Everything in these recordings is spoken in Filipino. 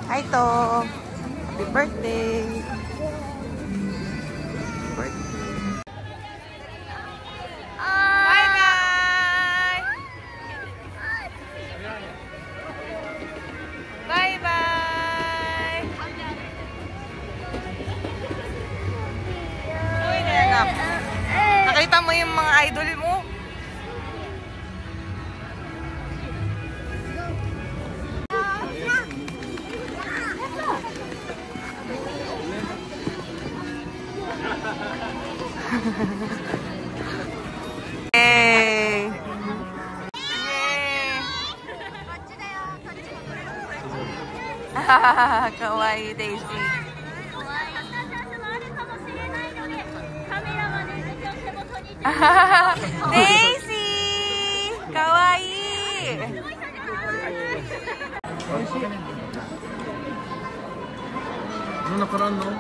Hi, to. Happy birthday. Bye-bye. Bye-bye. Uy, anak. Nakita mo yung mga idol mo? Yay! Kawaii Daisy. Daisy! Kawaii! Ano nakaraan, no?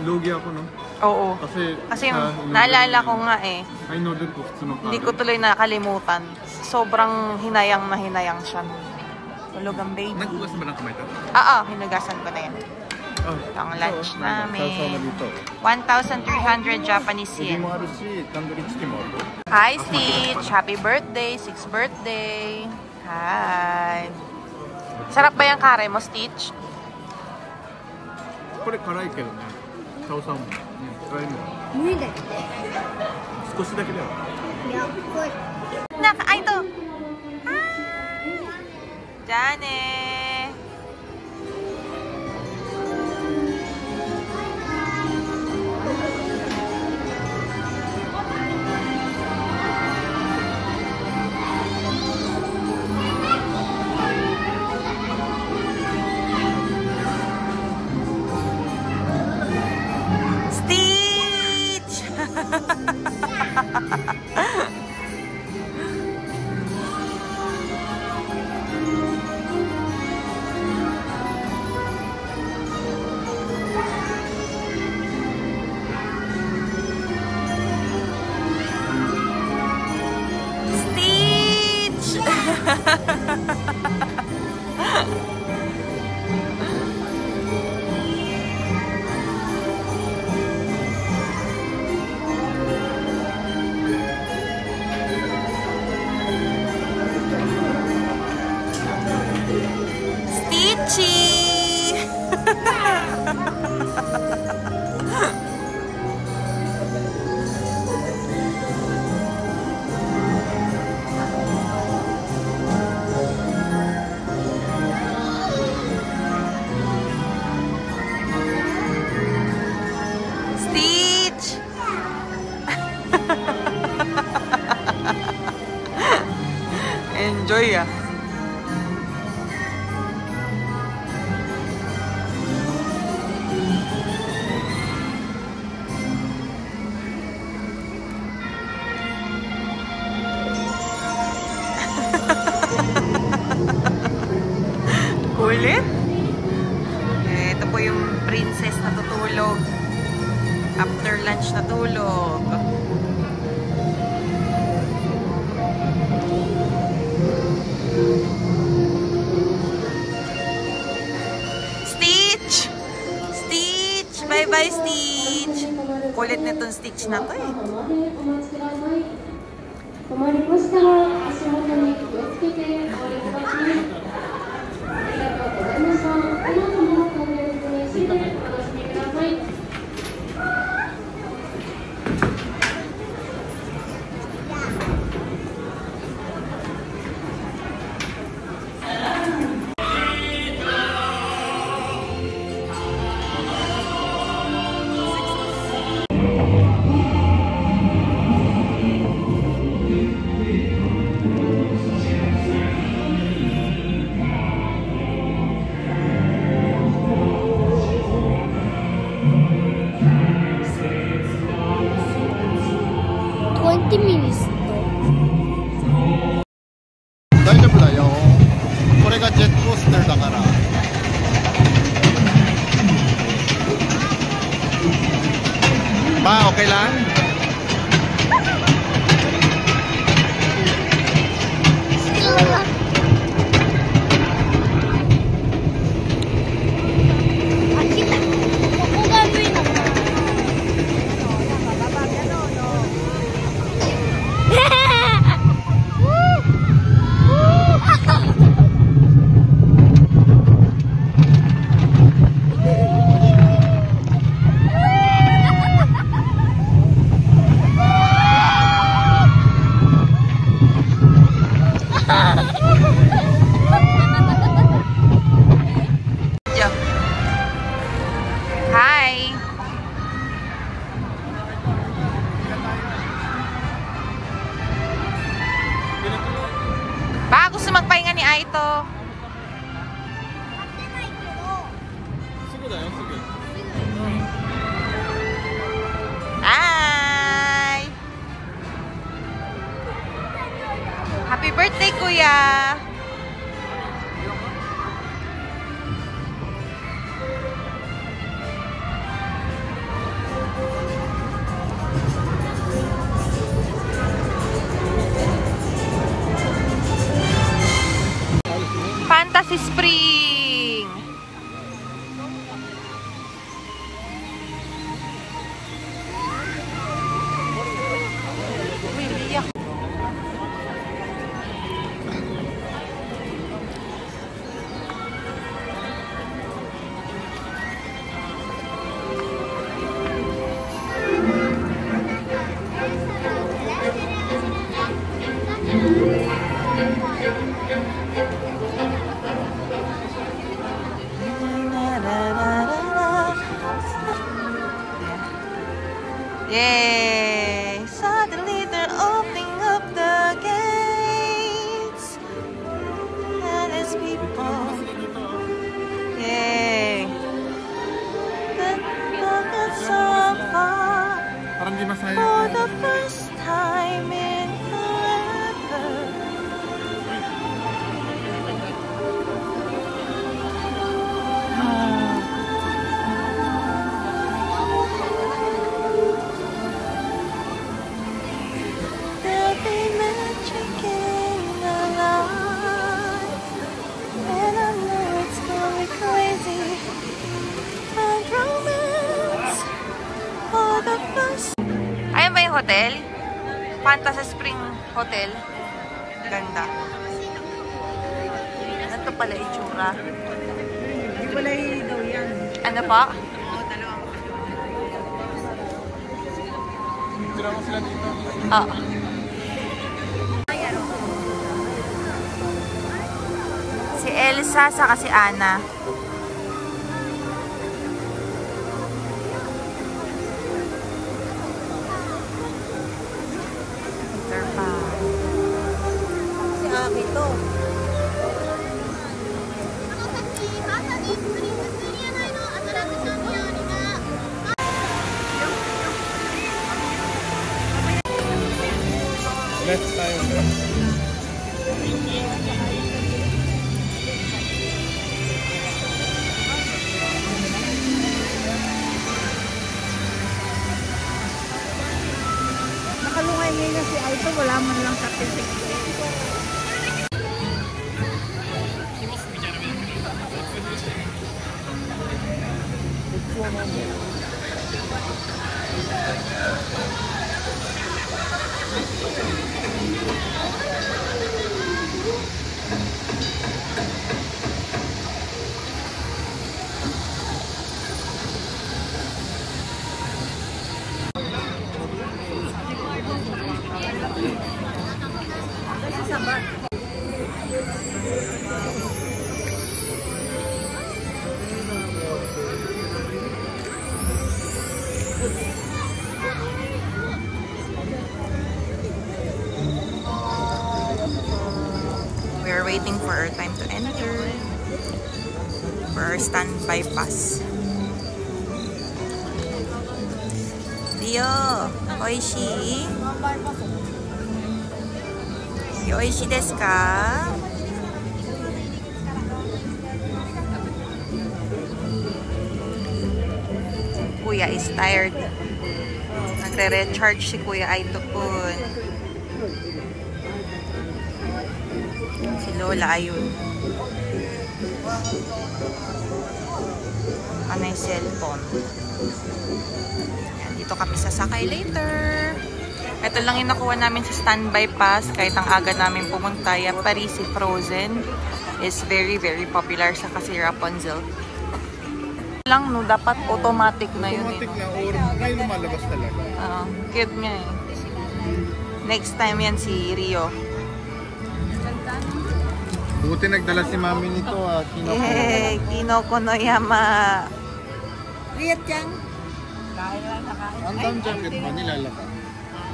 Lugi ako, no? Oo. Kasi naalala ko nga eh. Hindi ko tuloy nakalimutan. Sobrang hinayang na hinayang siya. Tulog ang baby. Nagpugas ba ng kamay ito? Oo, hinugasan ko na yan. Ito ang lunch namin. 1,300 Japanese yen. Hi Stitch! Happy birthday! 6th birthday! Hi! Sarap ba yung kare mo, Stitch? これ辛いけどね。チャオさんも辛いの。無理だよ。少しだけだよ。いや、これ。 Ay, ito! Hi! Jane! Enjoy ya. Kulit. Ito po yung princess na tutulog. After lunch na tulog. Stitch! Stitch! Bye-bye, Stitch! Kulit na itong Stitch na to eh. Aito. Hi! Happy birthday, Kuya! Fantasy Spring! Yay! Suddenly they're opening up the gates. And it's people. Yay! That's so far. Parang di masaya. For the first time in forever. Ayan ba yung hotel? Fantasy Spring Hotel. Ganda. Ano pala itsura? Hindi pala daw yan. Ano pa? Tira mo sila dito. Oo. Si Elsa saka si Anna. Peter Pan. Si Aki to. Left tayo. Nakalungay ngayon si Aito. Wala man lang sa pitik. We're waiting for our time to enter for our standby pass. Rio, oishi? Oishi desu ka? Kuya is tired. Nagre-recharge si Kuya Aito-kun. Si Lola, ayun. Ano yung cellphone? Yan, dito kami sasakay later. Ito lang yung nakuha namin sa standby pass. Kahit ang aga namin pumunta, yung Parisi Frozen is very, very popular sa kasi Rapunzel. Lang, no, dapat automatic na yun. Automatic na or may lumalabas talaga. Cute niya eh. Next time yan si Rio. Buti nagdala si mami nito Kinoko. Kinoko no Yama. Riyat yan. Kain lang na kain. Ang down jacket ba nilalaka?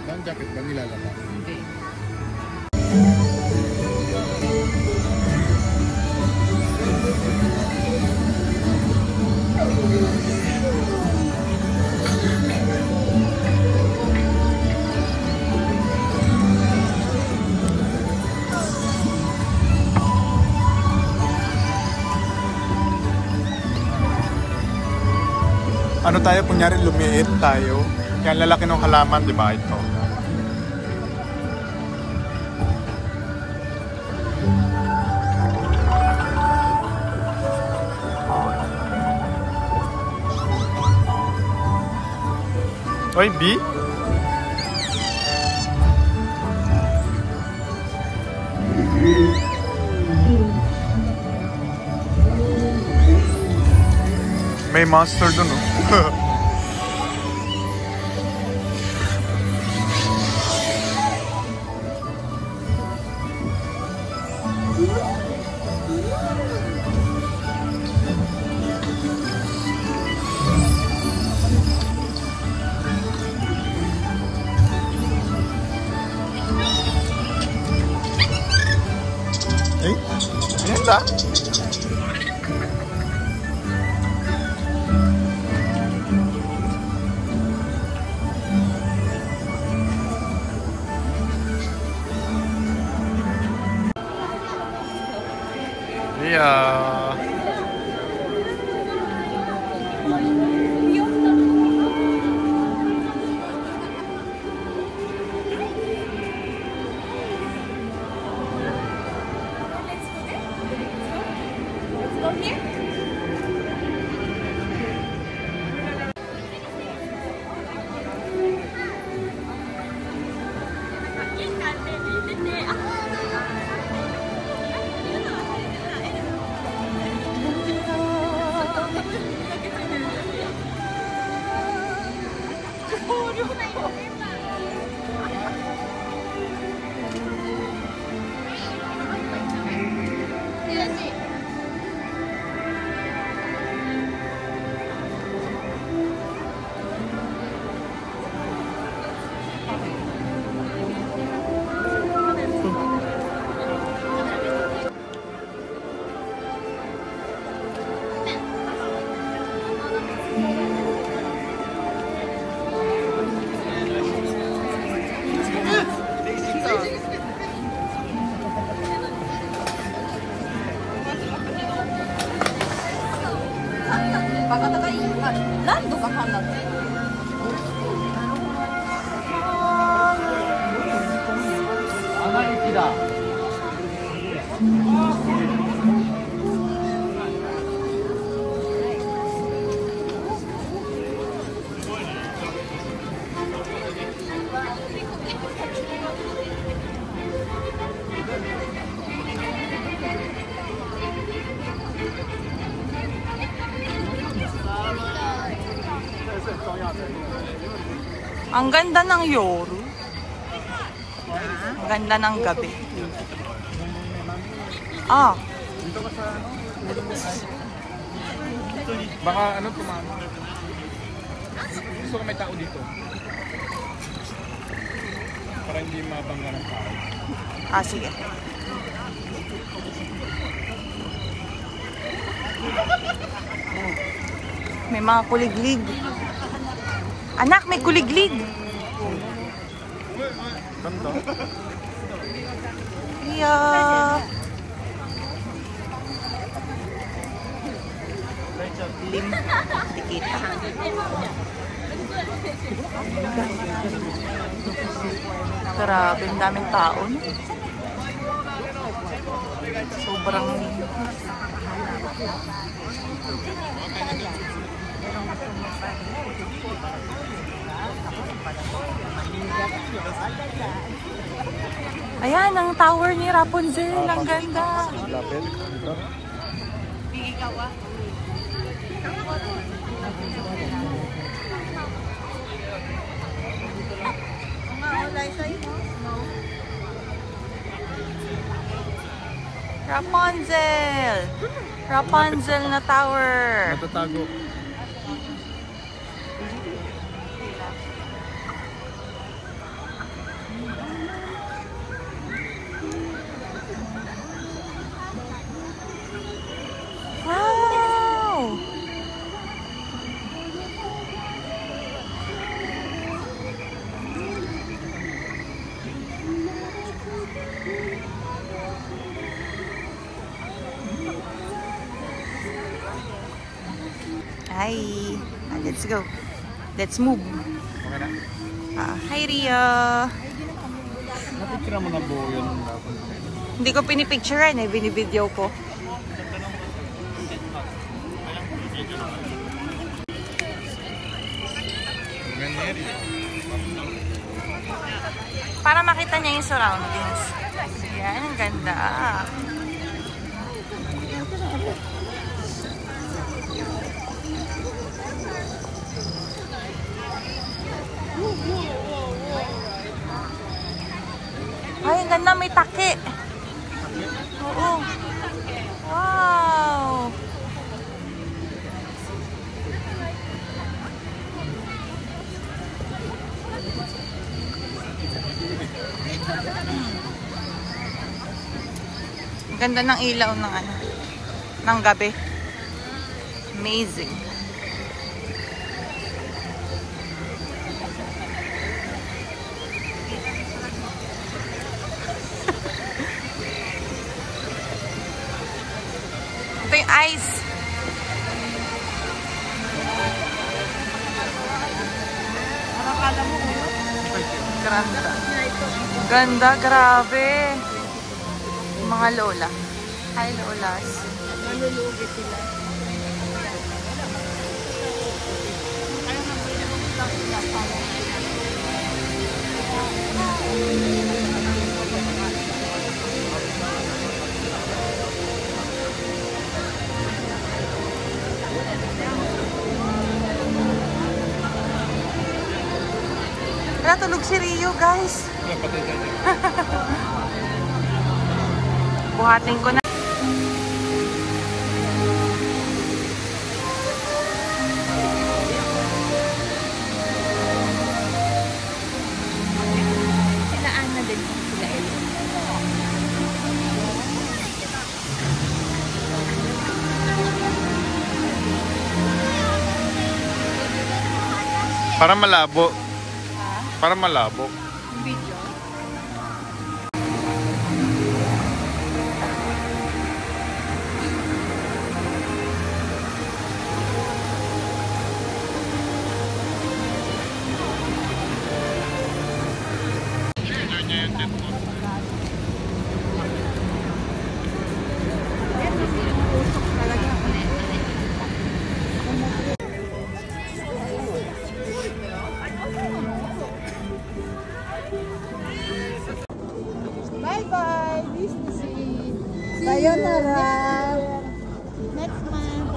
Down jacket ba nilalaka? Hindi. ano tayo, kunyari lumiit tayo. Kaya ang lalaki ng halaman, di ba ito? Oy, B? May monster dun, oh. Ay, ayan ba? Yeah. Ang ganda ng Yoru. Ang ganda ng gabi. Ah. Dito ka sa ano? Baka ano tumama. Gusto ko may tao dito. Para hindi mabangga ng tao. Ah, sige. May mga kuliglig. Anak, may kuliglig. Ganda. Yeah. Lim. Dikita. Grabe, ang daming taon. Sobrang ayan, ang tower ni Rapunzel. Ang ganda. Lapit. Dito. Rapunzel! Rapunzel na tower. Natatago. Wow! Hi! Let's go. Let's move. Okay na. Hi, Rio. Napicture mo na buo yun. Hindi ko pinipicturean eh. Binibideo ko. Para makita niya yung surroundings. Yan, ang ganda. Ay, ang ganda. May taki. Oo. Wow. Ganda ng ilaw ng ano, ng gabi. Amazing. Ito yung ice. Ganda. Ganda, grabe. Mga lola. Hi, lolas. Malulugi sila. Natulog si Rio, guys. Buhatin ko na. Sila Ana din. Sila Ella. Para malabo. Para malabo. Video. Bye-bye. Business. Sayonara. Next month.